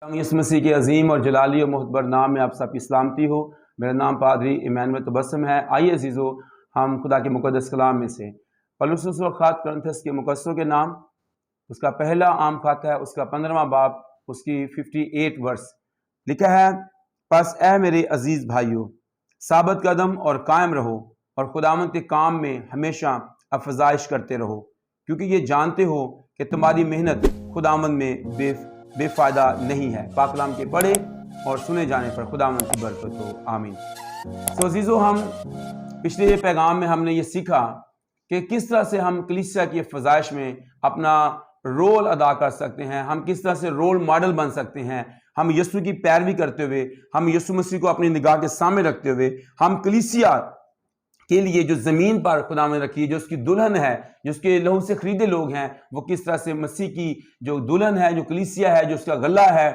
یسوع مسیح کے عظیم اور جلالی و معتبر نام میں آپ سب کی سلامتی ہو۔ میرا نام پادری ایمانویل تبسم ہے۔ آئیے عزیزو، ہم خدا کے مقدس کلام میں سے پولس رسول خط کرنتھیس کے مقدسوں کے نام، اس کا پہلا عام خط ہے، اس کا 15واں باب، اس کی 58 ورس لکھا ہے: پس اے میرے عزیز بھائیو، ثابت قدم اور قائم رہو، اور خداوند کے کام میں ہمیشہ افزائش کرتے رہو، کیونکہ یہ جانتے ہو کہ تمہاری محنت خداوند میں بے فائدہ نہیں ہے۔ پاک کلام کے پڑھے اور سنے جانے پر خداوند کی برکت ہو، آمین۔ عزیزو، ہم پچھلے پیغام میں ہم نے یہ سیکھا کہ کس طرح سے ہم کلیسیا کی افزائش میں اپنا رول ادا کر سکتے ہیں، ہم کس طرح سے رول ماڈل بن سکتے ہیں، ہم یسوع کی پیروی کرتے ہوئے، ہم یسوع مسیح کو اپنی نگاہ کے سامنے رکھتے ہوئے، ہم کلیسیا کے لیے جو زمین پر خدا نے رکھی ہے، جو اس کی دلہن ہے، جو اس کے لہو سے خریدے لوگ ہیں، وہ کس طرح سے مسیح کی جو دلہن ہے، جو کلیسیا ہے، جو اس کا غلہ ہے،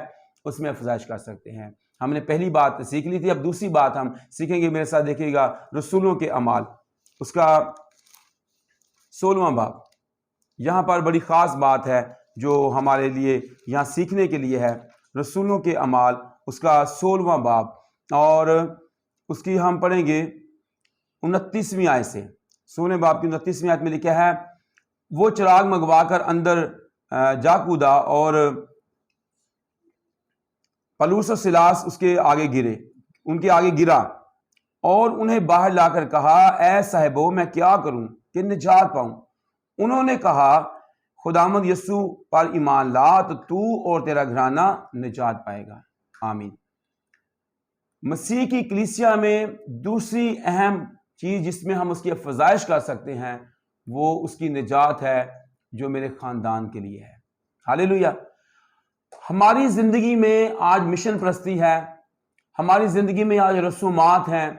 اس میں افزائش کر سکتے ہیں۔ ہم نے پہلی بات سیکھ لی تھی، اب دوسری بات ہم سیکھیں گے۔ میرے ساتھ دیکھیے گا رسولوں کے اعمال، اس کا 16واں باب۔ یہاں پر بڑی خاص بات ہے جو ہمارے لیے یہاں سیکھنے کے لیے ہے۔ رسولوں کے اعمال، اس کا 16واں باب، اور اس کی ہم پڑھیں گے 29ویں آیت سے۔ 16 باب کی 29ویں آیت میں لکھا ہے: وہ چراغ منگوا کر اندر جا کودا، اور پولس اور سیلاس اس کے آگے گرے، ان کے آگے گرا، اور انہیں باہر لا کر کہا: اے صاحبو، میں کیا کروں کہ نجات پاؤں؟ انہوں نے کہا: خداوند یسوع پر ایمان لا تو تو اور تیرا گھرانہ نجات پائے گا، آمین۔ مسیح کی کلیسیا میں دوسری اہم چیز جس میں ہم اس کی افزائش کر سکتے ہیں، وہ اس کی نجات ہے جو میرے خاندان کے لیے ہے۔ ہاللیلویہ۔ ہماری زندگی میں آج مشن پرستی ہے، ہماری زندگی میں آج رسومات ہیں،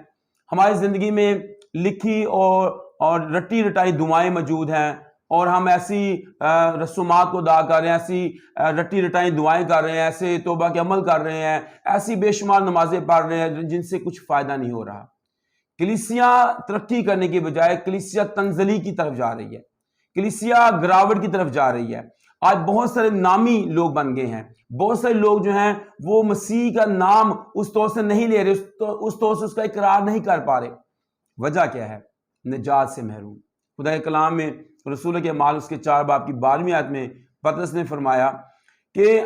ہماری زندگی میں لکھی اور رٹی رٹائی دعائیں موجود ہیں، اور ہم ایسی رسومات کو ادا کر رہے ہیں، ایسی رٹی رٹائی دعائیں کر رہے ہیں، ایسے توبہ کے عمل کر رہے ہیں، ایسی بے شمار نمازیں پڑھ رہے ہیں جن سے کچھ فائدہ نہیں ہو رہا۔ کلیسیا ترقی کرنے کی بجائے کلیسیا تنزلی کی طرف جا رہی ہے، کلیسیا گراوٹ کی طرف جا رہی ہے۔ آج بہت سارے نامی لوگ بن گئے ہیں، بہت سارے لوگ جو ہیں وہ مسیح کا نام اس طور سے نہیں لے رہے، اس طور سے اس کا اقرار نہیں کر پا رہے۔ وجہ کیا ہے؟ نجات سے محروم۔ خدا کے کلام میں رسول کے اعمال، اس کے 4 باب کی 12ویں آیت میں پطرس نے فرمایا کہ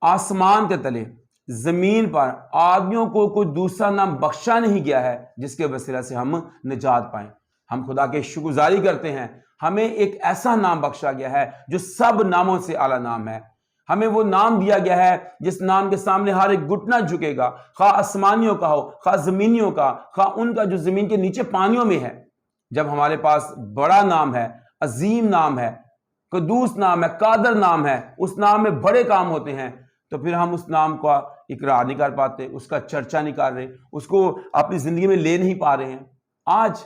آسمان کے تلے، زمین پر آدمیوں کو کوئی دوسرا نام بخشا نہیں گیا ہے جس کے وسیلہ سے ہم نجات پائیں۔ ہم خدا کے شکرگزاری کرتے ہیں، ہمیں ایک ایسا نام بخشا گیا ہے جو سب ناموں سے اعلیٰ نام ہے۔ ہمیں وہ نام دیا گیا ہے جس نام کے سامنے ہر ایک گھٹنا جھکے گا، خواہ آسمانیوں کا ہو، خواہ زمینیوں کا، خواہ ان کا جو زمین کے نیچے پانیوں میں ہے۔ جب ہمارے پاس بڑا نام ہے، عظیم نام ہے، قدوس نام ہے، قادر نام ہے، اس نام میں بڑے کام ہوتے ہیں، تو پھر ہم اس نام کا اقرار نہیں کر پاتے، اس کا چرچا نہیں کر رہے، اس کو اپنی زندگی میں لے نہیں پا رہے ہیں۔ آج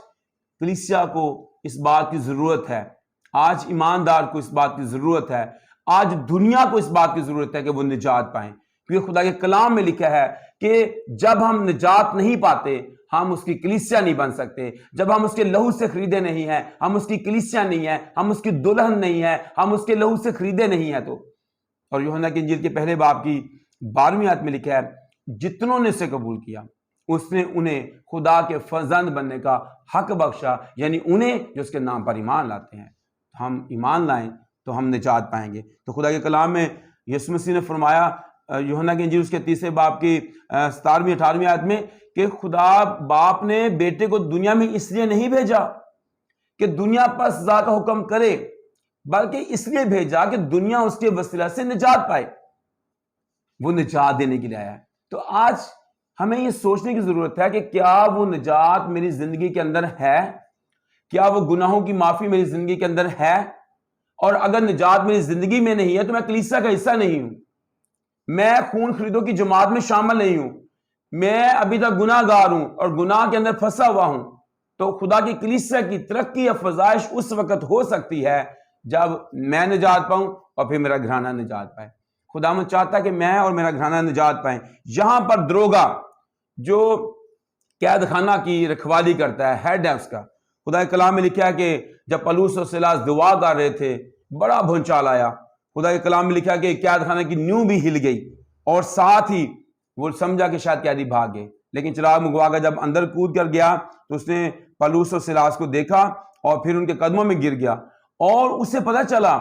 کلیسیا کو اس بات کی ضرورت ہے، آج ایماندار کو اس بات کی ضرورت ہے، آج دنیا کو اس بات کی ضرورت ہے کہ وہ نجات پائیں، کیونکہ خدا کے کلام میں لکھا ہے کہ جب ہم نجات نہیں پاتے، ہم اس کی کلیسیا نہیں بن سکتے۔ جب ہم اس کے لہو سے خریدے نہیں ہیں، ہم اس کی کلیسیا نہیں ہیں، ہم اس کی دلہن نہیں ہیں، ہم اس کے لہو سے خریدے نہیں ہیں۔ تو اور یوحنا کی انجیل کے پہلے باب کی 12ویں آیت میں لکھا ہے: جتنوں نے اسے قبول کیا، اس نے انہیں خدا کے فرزند بننے کا حق بخشا، یعنی انہیں جو اس کے نام پر ایمان لاتے ہیں۔ ہم ایمان لائیں تو ہم نجات پائیں گے۔ تو خدا کے کلام میں یسوع مسیح نے فرمایا یوحنا کی انجیل اس کے 3 باب کی 17ویں 18ویں آیت میں کہ خدا باپ نے بیٹے کو دنیا میں اس لیے نہیں بھیجا کہ دنیا پر سزا کا حکم کرے، بلکہ اس لیے بھیجا کہ دنیا اس کے وسیلہ سے نجات پائے۔ وہ نجات دینے کے لیے آیا ہے۔ تو آج ہمیں یہ سوچنے کی ضرورت ہے کہ کیا وہ نجات میری زندگی کے اندر ہے؟ کیا وہ گناہوں کی معافی میری زندگی کے اندر ہے؟ اور اگر نجات میری زندگی میں نہیں ہے تو میں کلیسیا کا حصہ نہیں ہوں، میں خون خریدوں کی جماعت میں شامل نہیں ہوں، میں ابھی تک گناہ گار ہوں اور گناہ کے اندر پھنسا ہوا ہوں۔ تو خدا کی کلیسیا کی ترقی افزائش اس وقت ہو سکتی ہے جب میں نجات پاؤں اور پھر میرا گھرانہ نجات پائے۔ خداوند چاہتا ہے کہ میں اور میرا گھرانہ نجات پائیں۔ یہاں پر دروگا جو قید خانہ کی رکھوالی کرتا ہے، ہیڈ ہے اس کا، خدا کے کلام میں لکھا ہے کہ جب پولس اور سیلاس دعا کر رہے تھے، بڑا بھونچال آیا۔ خدا کے کلام میں لکھا ہے کہ قید خانہ کی نیو بھی ہل گئی، اور ساتھ ہی وہ سمجھا کہ شاید قیدی بھاگ گئے، لیکن چراغ منگوا کر جب اندر کود کر گیا تو اس نے پولس اور سیلاس کو دیکھا اور پھر ان کے قدموں میں گر گیا، اور اسے پتہ چلا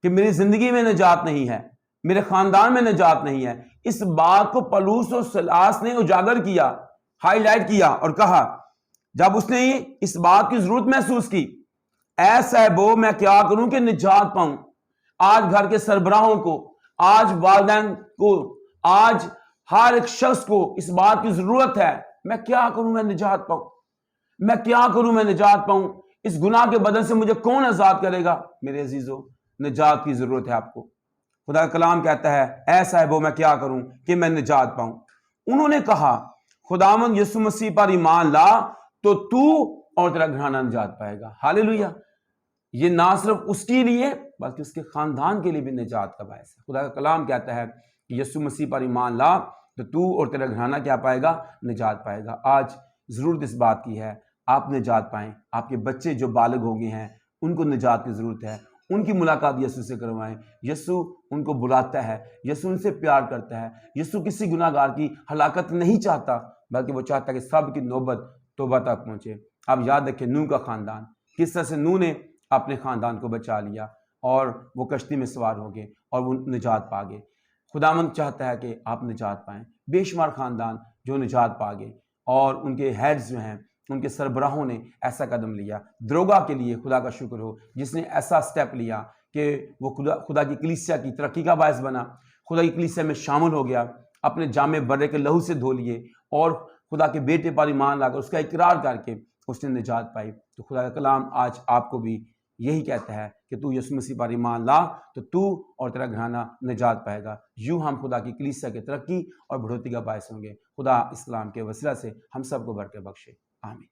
کہ میری زندگی میں نجات نہیں ہے، میرے خاندان میں نجات نہیں ہے۔ اس بات کو پولس اور سیلاس نے اجاگر کیا، ہائی لائٹ کیا، اور کہا جب اس نے اس بات کی ضرورت محسوس کی، اے صاحبو میں کیا کروں کہ نجات پاؤں۔ آج گھر کے سربراہوں کو، آج والدین کو، آج ہر ایک شخص کو اس بات کی ضرورت ہے، میں کیا کروں میں نجات پاؤں، میں کیا کروں میں نجات پاؤں، اس گناہ کے بدن سے مجھے کون آزاد کرے گا؟ میرے عزیزو، نجات کی ضرورت ہے آپ کو۔ خدا کا کلام کہتا ہے اے صاحبو میں کیا کروں کہ میں نجات پاؤں۔ انہوں نے کہا خداوند یسوع مسیح پر ایمان لا تو تو اور تیرا گھرانہ نجات پائے گا۔ ہاللیلویہ۔ یہ نہ صرف اس کے لیے بلکہ اس کے خاندان کے لیے بھی نجات کا باعث ہے۔ خدا کا کلام کہتا ہے کہ یسوع مسیح پر ایمان لا تو اور تیرا گھرانہ کیا پائے گا؟ نجات پائے گا۔ آج ضرورت اس بات کی ہے آپ نجات پائیں، آپ کے بچے جو بالغ ہو گئے ہیں ان کو نجات کی ضرورت ہے، ان کی ملاقات یسوع سے کروائیں۔ یسوع ان کو بلاتا ہے، یسوع ان سے پیار کرتا ہے، یسوع کسی گناہ گار کی ہلاکت نہیں چاہتا بلکہ وہ چاہتا ہے کہ سب کی نوبت توبہ تک پہنچے۔ اب یاد رکھیں نوح کا خاندان، کس طرح سے نوح نے اپنے خاندان کو بچا لیا اور وہ کشتی میں سوار ہو گئے اور وہ نجات پا گئے۔ خداوند چاہتا ہے کہ آپ نجات پائیں۔ بے شمار خاندان جو نجات پا گئے اور ان کے ہیڈز جو ہیں، ان کے سربراہوں نے ایسا قدم لیا۔ دروگا کے لیے خدا کا شکر ہو جس نے ایسا سٹیپ لیا کہ وہ خدا کی کلیسیا کی ترقی کا باعث بنا، خدا کی کلیسیا میں شامل ہو گیا، اپنے جامع برے کے لہو سے دھو لیے اور خدا کے بیٹے پر ایمان لا کر اس کا اقرار کر کے اس نے نجات پائی۔ تو خدا کا کلام آج آپ کو بھی یہی کہتا ہے کہ تو یسوع مسیح پر ایمان لا تو اور تیرا گھرانہ نجات پائے گا۔ یوں ہم خدا کی کلیسیا کی ترقی اور بڑھوتری کا باعث ہوں گے۔ خدا اسلام کے وسیلہ سے ہم سب کو برکت بخشے، آمین۔